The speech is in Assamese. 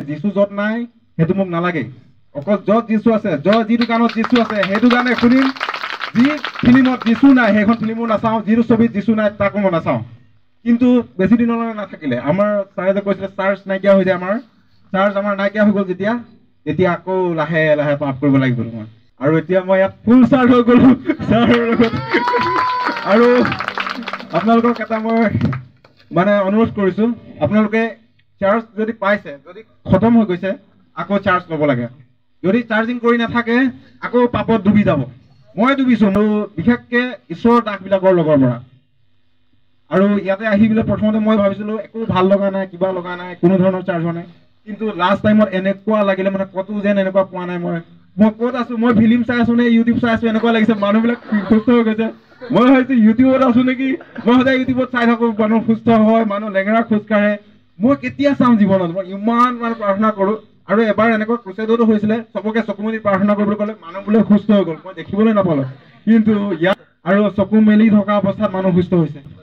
যিশু য'ত নাই সেইটো মোক নালাগে অকল য'ত যিশু আছে যিটো গানত যিশু আছে সেইটো গানে শুনিম যি ফিল্মত যিশু নাই সেইখন ফিল্মো নাচাওঁ যিটো ছবিত যিশু নাই তাকো মই নাচাওঁ কিন্তু বেছি দিনলৈ নাথাকিলে আমাৰ ছাৰে যে কৈছিলে চাৰ্জ নাইকিয়া হৈ যায় আমাৰ চাৰ্জ আমাৰ নাইকিয়া হৈ গ'ল তেতিয়া আকৌ লাহে লাহে পাপ কৰিব লাগিব মই আৰু এতিয়া মই ইয়াত ফুল চাৰ্জ হৈ গ'লো ছাৰৰ লগত আৰু আপোনালোকক এটা মই মানে অনুৰোধ কৰিছোঁ আপোনালোকে চাৰ্জ যদি পাইছে যদি খতম হৈ গৈছে আকৌ চাৰ্জ ল'ব লাগে যদি চাৰ্জিং কৰি নাথাকে আকৌ পাপত ডুবি যাব মই ডুবিছোঁ আৰু বিশেষকৈ ঈশ্বৰৰ দাসবিলাকৰ লগৰ পৰা আৰু ইয়াতে আহি পেলাই প্ৰথমতে মই ভাবিছিলোঁ একো ভাল লগা নাই কিবা লগা নাই কোনো ধৰণৰ চাৰ্জ হোৱা নাই কিন্তু লাষ্ট টাইমত এনেকুৱা লাগিলে মানে ক'তো যেন এনেকুৱা পোৱা নাই মই ক'ত আছোঁ মই ফিল্ম চাই আছোঁ নে ইউটিউব চাই আছোঁ এনেকুৱা লাগিছে মানুহবিলাক সুস্থ হৈ গৈছে মই ভাবিছোঁ ইউটিউবত আছোঁ নেকি মই সদায় ইউটিউবত চাই থাকোঁ মানুহ সুস্থ হয় মানুহ লেঙেৰা খোজকাঢ়ে মই কেতিয়া চাম জীৱনত মই ইমান মানে প্ৰাৰ্থনা কৰোঁ আৰু এবাৰ এনেকুৱা ক্ৰুচেডতো হৈছিলে চবকে চকু মেলি প্ৰাৰ্থনা কৰিবলৈ ক'লে মানুহ বোলে সুস্থ হৈ গ'ল মই দেখিবলৈ নাপালোঁ কিন্তু ইয়াত আৰু চকু মেলি থকা অৱস্থাত মানুহ সুস্থ হৈছে